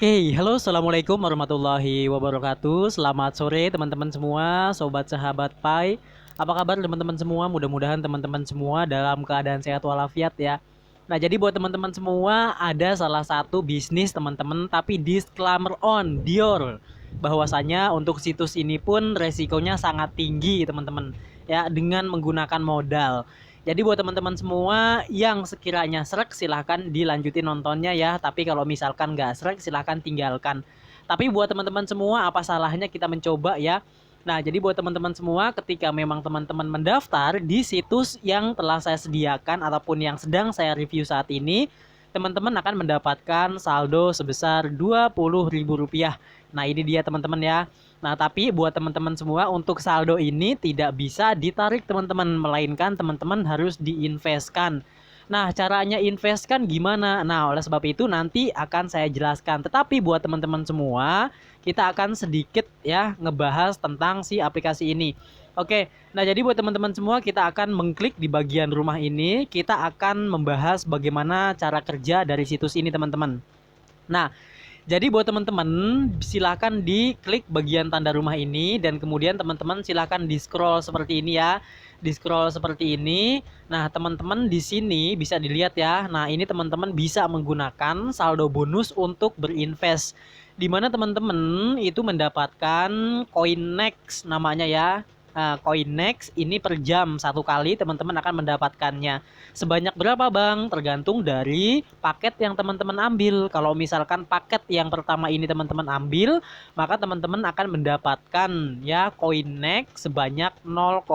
Oke, halo, assalamualaikum warahmatullahi wabarakatuh. Selamat sore teman-teman semua, sobat sahabat Pai. Apa kabar teman-teman semua? Mudah-mudahan teman-teman semua dalam keadaan sehat walafiat ya. Nah, jadi buat teman-teman semua ada salah satu bisnis teman-teman, tapi disclaimer on Dior bahwasanya untuk situs ini pun resikonya sangat tinggi teman-teman ya, dengan menggunakan modal. Jadi buat teman-teman semua yang sekiranya srek silahkan dilanjutin nontonnya ya. Tapi kalau misalkan nggak srek silahkan tinggalkan. Tapi buat teman-teman semua apa salahnya kita mencoba ya. Nah, jadi buat teman-teman semua ketika memang teman-teman mendaftar di situs yang telah saya sediakan ataupun yang sedang saya review saat ini, teman-teman akan mendapatkan saldo sebesar Rp20.000. Nah, ini dia teman-teman ya. Nah, tapi buat teman-teman semua untuk saldo ini tidak bisa ditarik teman-teman, melainkan teman-teman harus diinvestkan. Nah, caranya investkan gimana? Nah, oleh sebab itu nanti akan saya jelaskan. Tetapi buat teman-teman semua, kita akan sedikit ya ngebahas tentang si aplikasi ini. Oke, nah jadi buat teman-teman semua kita akan mengklik di bagian rumah ini, kita akan membahas bagaimana cara kerja dari situs ini teman-teman. Nah, jadi buat teman-teman silahkan diklik bagian tanda rumah ini dan kemudian teman-teman silahkan di scroll seperti ini ya. Di scroll seperti ini. Nah, teman-teman di sini bisa dilihat ya. Nah, ini teman-teman bisa menggunakan saldo bonus untuk berinvest. Di mana teman-teman itu mendapatkan koin next namanya ya. Nah, koin next ini per jam satu kali teman-teman akan mendapatkannya. Sebanyak berapa bang? Tergantung dari paket yang teman-teman ambil. Kalau misalkan paket yang pertama ini teman-teman ambil, maka teman-teman akan mendapatkan ya koin next sebanyak 0,021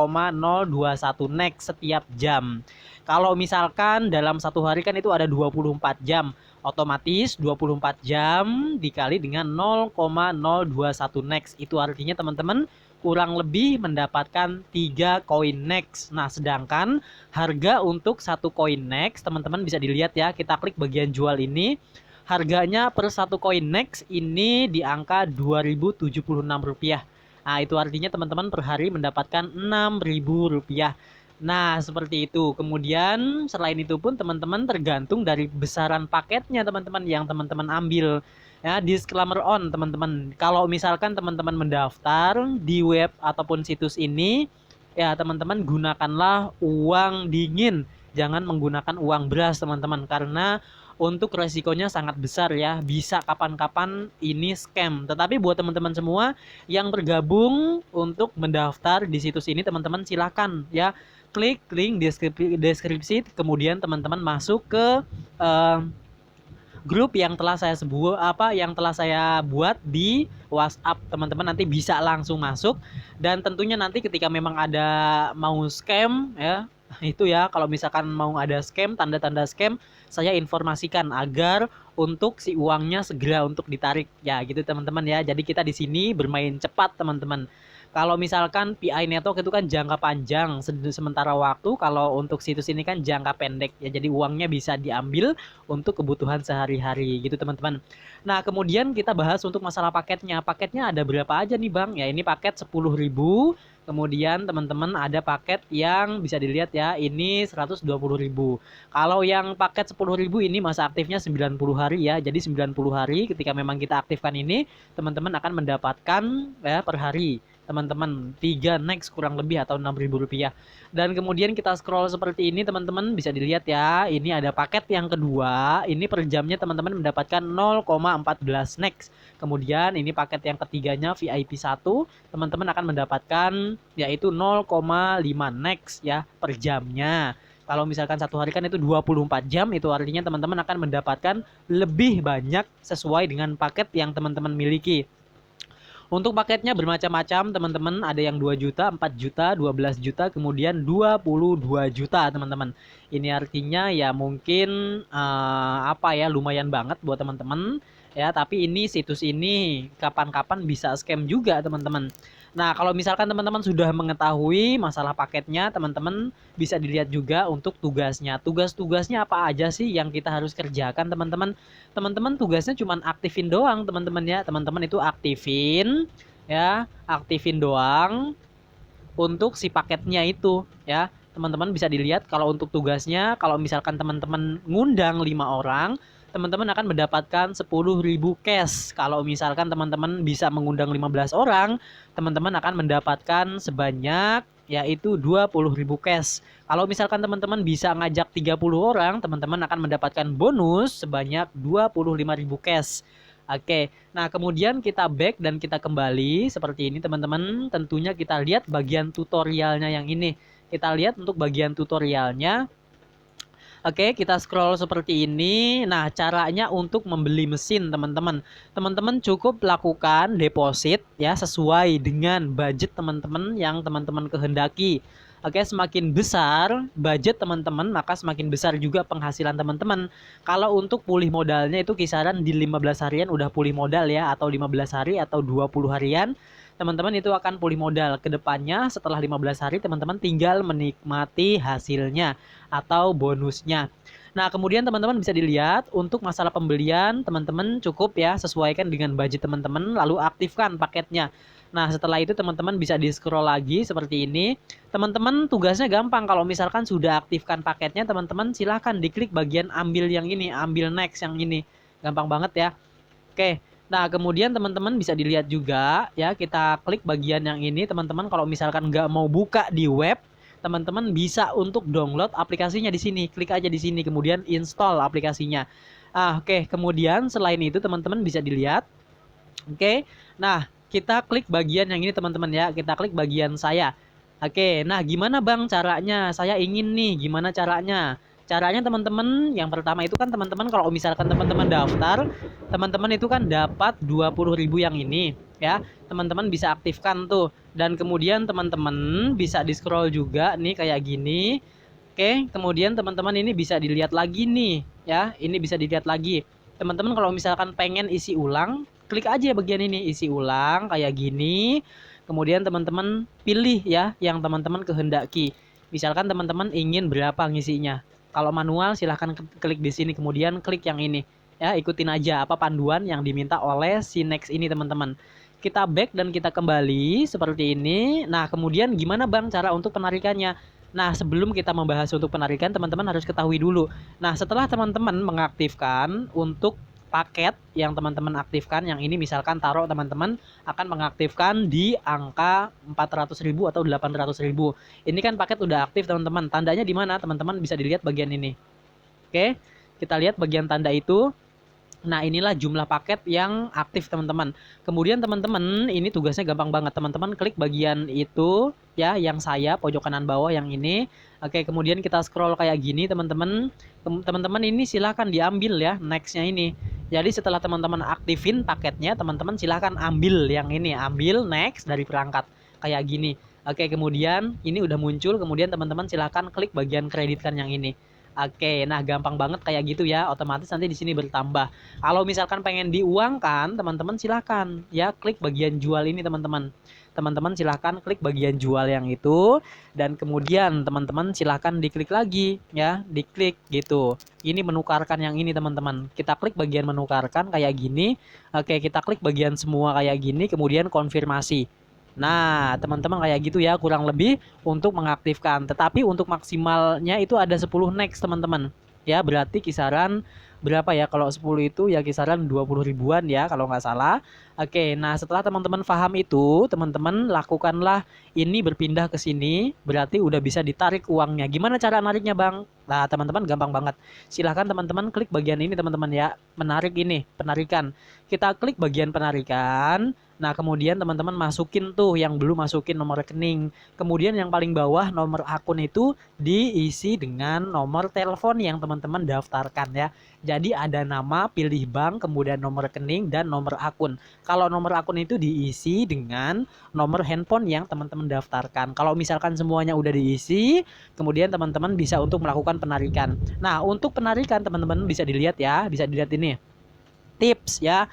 next setiap jam. Kalau misalkan dalam satu hari kan itu ada 24 jam. Otomatis 24 jam dikali dengan 0,021 next. Itu artinya teman-teman kurang lebih mendapatkan 3 koin next. Nah, sedangkan harga untuk satu koin next, teman-teman bisa dilihat ya, kita klik bagian jual ini. Harganya per satu koin next ini di angka Rp2.076. Nah, itu artinya teman-teman per hari mendapatkan Rp6.000. Nah, seperti itu. Kemudian selain itu pun teman-teman tergantung dari besaran paketnya teman-teman yang teman-teman ambil. Ya, disclaimer on teman-teman. Kalau misalkan teman-teman mendaftar di web ataupun situs ini, ya teman-teman gunakanlah uang dingin. Jangan menggunakan uang beras teman-teman karena untuk resikonya sangat besar ya. Bisa kapan-kapan ini scam. Tetapi buat teman-teman semua yang bergabung untuk mendaftar di situs ini teman-teman silakan ya klik link deskripsi kemudian teman-teman masuk ke uh, grup yang telah saya buat di WhatsApp. Teman-teman nanti bisa langsung masuk dan tentunya nanti ketika memang ada mau scam ya itu ya kalau misalkan mau ada scam tanda-tanda scam saya informasikan agar untuk si uangnya segera untuk ditarik ya gitu teman-teman ya. Jadi kita di sini bermain cepat teman-teman. Kalau misalkan PI network itu kan jangka panjang sementara waktu, kalau untuk situs ini kan jangka pendek ya. Jadi uangnya bisa diambil untuk kebutuhan sehari-hari gitu teman-teman. Nah, kemudian kita bahas untuk masalah paketnya. Paketnya ada berapa aja nih, Bang? Ya, ini paket 10.000. Kemudian teman-teman ada paket yang bisa dilihat ya, ini 120.000. Kalau yang paket 10.000 ini masa aktifnya 90 hari ya. Jadi 90 hari ketika memang kita aktifkan ini, teman-teman akan mendapatkan ya per hari teman-teman 3 next kurang lebih atau Rp6.000. Dan kemudian kita scroll seperti ini teman-teman bisa dilihat ya, ini ada paket yang kedua, ini per jamnya teman-teman mendapatkan 0,14 next. Kemudian ini paket yang ketiganya VIP 1, teman-teman akan mendapatkan yaitu 0,5 next ya per jamnya. Kalau misalkan satu hari kan itu 24 jam, itu artinya teman-teman akan mendapatkan lebih banyak sesuai dengan paket yang teman-teman miliki. Untuk paketnya bermacam-macam teman-teman, ada yang 2 juta, 4 juta, 12 juta, kemudian 22 juta teman-teman. Ini artinya ya mungkin apa ya lumayan banget buat teman-teman ya, tapi ini situs ini kapan-kapan bisa scam juga teman-teman. Nah, kalau misalkan teman-teman sudah mengetahui masalah paketnya, teman-teman bisa dilihat juga untuk tugasnya. Tugas-tugasnya apa aja sih yang kita harus kerjakan teman-teman? Teman-teman tugasnya cuma aktifin doang teman-teman ya. Teman-teman itu aktifin ya, aktifin doang untuk si paketnya itu ya. Teman-teman bisa dilihat kalau untuk tugasnya, kalau misalkan teman-teman ngundang 5 orang, teman-teman akan mendapatkan 10.000 cash. Kalau misalkan teman-teman bisa mengundang 15 orang, teman-teman akan mendapatkan sebanyak yaitu 20.000 cash. Kalau misalkan teman-teman bisa ngajak 30 orang, teman-teman akan mendapatkan bonus sebanyak 25.000 cash. Oke, nah kemudian kita back dan kita kembali seperti ini teman-teman. Tentunya kita lihat bagian tutorialnya yang ini. Kita lihat untuk bagian tutorialnya. Oke, kita scroll seperti ini. Nah, caranya untuk membeli mesin, teman-teman. Teman-teman cukup lakukan deposit ya sesuai dengan budget teman-teman yang teman-teman kehendaki. Oke, semakin besar budget teman-teman, maka semakin besar juga penghasilan teman-teman. Kalau untuk pulih modalnya itu kisaran di 15 harian udah pulih modal ya, atau 15 hari atau 20 harian. Teman-teman itu akan pulih modal. Kedepannya setelah 15 hari teman-teman tinggal menikmati hasilnya atau bonusnya. Nah, kemudian teman-teman bisa dilihat untuk masalah pembelian, teman-teman cukup ya sesuaikan dengan budget teman-teman lalu aktifkan paketnya. Nah, setelah itu teman-teman bisa di-scroll lagi seperti ini. Teman-teman tugasnya gampang, kalau misalkan sudah aktifkan paketnya, teman-teman silahkan diklik bagian ambil yang ini, ambil next yang ini. Gampang banget ya. Oke. Nah, kemudian teman-teman bisa dilihat juga ya, kita klik bagian yang ini, teman-teman kalau misalkan nggak mau buka di web, teman-teman bisa untuk download aplikasinya di sini. Klik aja di sini, kemudian install aplikasinya. Oke. Kemudian selain itu teman-teman bisa dilihat. Oke. Nah, kita klik bagian yang ini teman-teman ya. Kita klik bagian saya. Oke. Nah, gimana Bang caranya? Saya ingin nih, gimana caranya? Caranya teman-teman, yang pertama itu kan teman-teman kalau misalkan teman-teman daftar, teman-teman itu kan dapat 20.000 yang ini ya. Teman-teman bisa aktifkan tuh. Dan kemudian teman-teman bisa di-scroll juga nih kayak gini. Oke, kemudian teman-teman ini bisa dilihat lagi nih ya. Ini bisa dilihat lagi. Teman-teman kalau misalkan pengen isi ulang, klik aja bagian ini isi ulang kayak gini. Kemudian teman-teman pilih ya yang teman-teman kehendaki. Misalkan teman-teman ingin berapa ngisinya. Kalau manual silahkan klik di sini, kemudian klik yang ini. Ya, ikutin aja apa panduan yang diminta oleh si next ini teman-teman. Kita back dan kita kembali seperti ini. Nah, kemudian gimana Bang cara untuk penarikannya? Nah, sebelum kita membahas untuk penarikan, teman-teman harus ketahui dulu. Nah, setelah teman-teman mengaktifkan untuk paket yang teman-teman aktifkan, yang ini misalkan taruh teman-teman akan mengaktifkan di angka 400.000 atau 800.000. Ini kan paket udah aktif teman-teman. Tandanya di mana? Teman-teman bisa dilihat bagian ini. Oke, kita lihat bagian tanda itu. Nah, inilah jumlah paket yang aktif teman-teman. Kemudian teman-teman ini tugasnya gampang banget. Teman-teman klik bagian itu ya, yang saya pojok kanan bawah yang ini. Oke, kemudian kita scroll kayak gini teman-teman. Teman-teman ini silahkan diambil ya nextnya ini. Jadi setelah teman-teman aktifin paketnya, teman-teman silahkan ambil yang ini, ambil next dari perangkat kayak gini. Oke, kemudian ini udah muncul, kemudian teman-teman silahkan klik bagian kreditkan yang ini. Oke, nah gampang banget kayak gitu ya, otomatis nanti di sini bertambah. Kalau misalkan pengen diuangkan, teman-teman silahkan ya klik bagian jual ini teman-teman. Teman-teman silahkan klik bagian jual yang itu, dan kemudian teman-teman silahkan diklik lagi ya, diklik gitu. Ini menukarkan yang ini teman-teman. Kita klik bagian menukarkan kayak gini. Oke, kita klik bagian semua kayak gini, kemudian konfirmasi. Nah, teman-teman kayak gitu ya kurang lebih untuk mengaktifkan. Tetapi untuk maksimalnya itu ada 10 next teman-teman. Ya, berarti kisaran berapa ya? Kalau 10 itu ya kisaran 20 ribuan ya kalau nggak salah. Oke, nah setelah teman-teman paham itu, teman-teman lakukanlah ini berpindah ke sini. Berarti udah bisa ditarik uangnya. Gimana cara nariknya Bang? Nah, teman-teman gampang banget. Silahkan teman-teman klik bagian ini teman-teman ya. Menarik ini, penarikan. Kita klik bagian penarikan. Nah, kemudian teman-teman masukin tuh yang belum masukin nomor rekening. Kemudian yang paling bawah nomor akun itu diisi dengan nomor telepon yang teman-teman daftarkan ya. Jadi ada nama, pilih bank, kemudian nomor rekening dan nomor akun. Kalau nomor akun itu diisi dengan nomor handphone yang teman-teman daftarkan. Kalau misalkan semuanya udah diisi, kemudian teman-teman bisa untuk melakukan penarikan. Nah, untuk penarikan teman-teman bisa dilihat ya, bisa dilihat ini. Tips ya,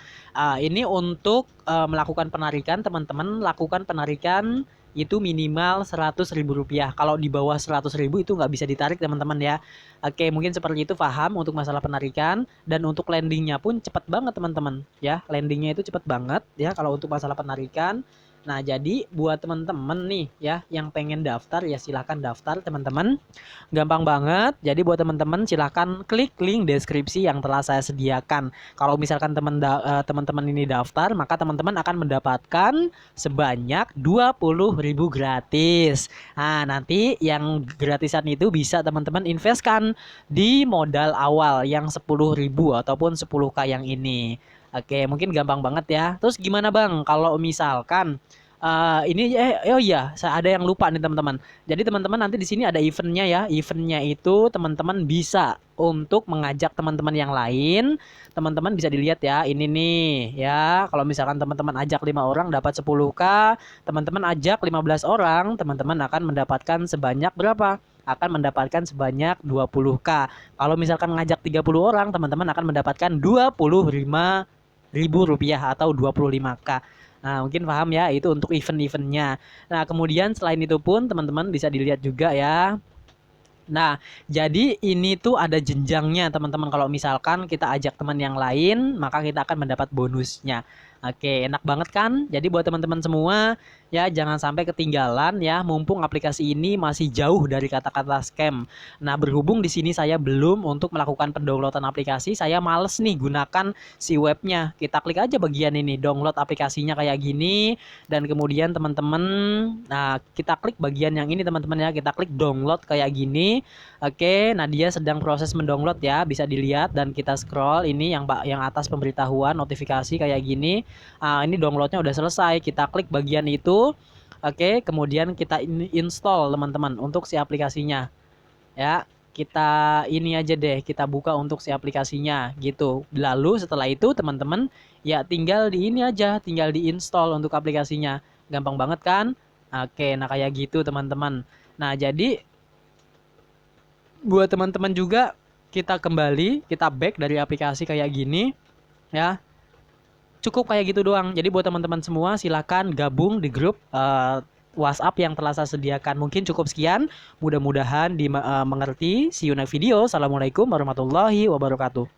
ini untuk melakukan penarikan, teman-teman lakukan penarikan itu minimal Rp100.000. Kalau di bawah Rp100.000 itu nggak bisa ditarik teman-teman ya. Oke, mungkin seperti itu paham untuk masalah penarikan. Dan untuk landingnya pun cepat banget teman-teman ya. Landingnya itu cepat banget ya kalau untuk masalah penarikan. Nah, jadi buat teman-teman nih ya yang pengen daftar ya silahkan daftar teman-teman. Gampang banget. Jadi buat teman-teman silahkan klik link deskripsi yang telah saya sediakan. Kalau misalkan teman-teman ini daftar, maka teman-teman akan mendapatkan sebanyak 20.000 gratis. Nah, nanti yang gratisan itu bisa teman-teman investkan di modal awal yang 10.000 ataupun 10K yang ini. Oke, mungkin gampang banget ya. Terus gimana Bang kalau misalkan oh iya, saya ada yang lupa nih teman-teman. Jadi teman-teman nanti di sini ada eventnya ya. Eventnya itu teman-teman bisa untuk mengajak teman-teman yang lain. Teman-teman bisa dilihat ya. Ini nih ya. Kalau misalkan teman-teman ajak 5 orang dapat 10K, teman-teman ajak 15 orang, teman-teman akan mendapatkan sebanyak berapa? Akan mendapatkan sebanyak 20K. Kalau misalkan ngajak 30 orang, teman-teman akan mendapatkan 25.000 rupiah atau 25K. Nah, mungkin paham ya, itu untuk event-eventnya. Nah, kemudian selain itu pun teman-teman bisa dilihat juga ya. Nah, jadi ini tuh ada jenjangnya teman-teman. Kalau misalkan kita ajak teman yang lain, maka kita akan mendapat bonusnya. Oke, enak banget kan? Jadi buat teman-teman semua, ya jangan sampai ketinggalan ya. Mumpung aplikasi ini masih jauh dari kata-kata scam. Nah, berhubung di sini saya belum untuk melakukan pendownloadan aplikasi, saya males nih gunakan si webnya. Kita klik aja bagian ini, download aplikasinya kayak gini. Dan kemudian teman-teman, nah kita klik bagian yang ini teman-teman ya. Kita klik download kayak gini. Oke, nah dia sedang proses mendownload ya, bisa dilihat dan kita scroll ini yang atas pemberitahuan notifikasi kayak gini. Ini downloadnya udah selesai. Kita klik bagian itu. Oke, kemudian kita install teman-teman untuk si aplikasinya. Ya, kita ini aja deh, kita buka untuk si aplikasinya gitu. Lalu setelah itu teman-teman ya tinggal di ini aja, tinggal diinstal untuk aplikasinya. Gampang banget kan? Oke, nah kayak gitu teman-teman. Nah, jadi buat teman-teman juga kita kembali, kita back dari aplikasi kayak gini ya. Cukup kayak gitu doang. Jadi buat teman-teman semua silakan gabung di grup WhatsApp yang telah saya sediakan. Mungkin cukup sekian. Mudah-mudahan dimengerti. See you next video. Assalamualaikum warahmatullahi wabarakatuh.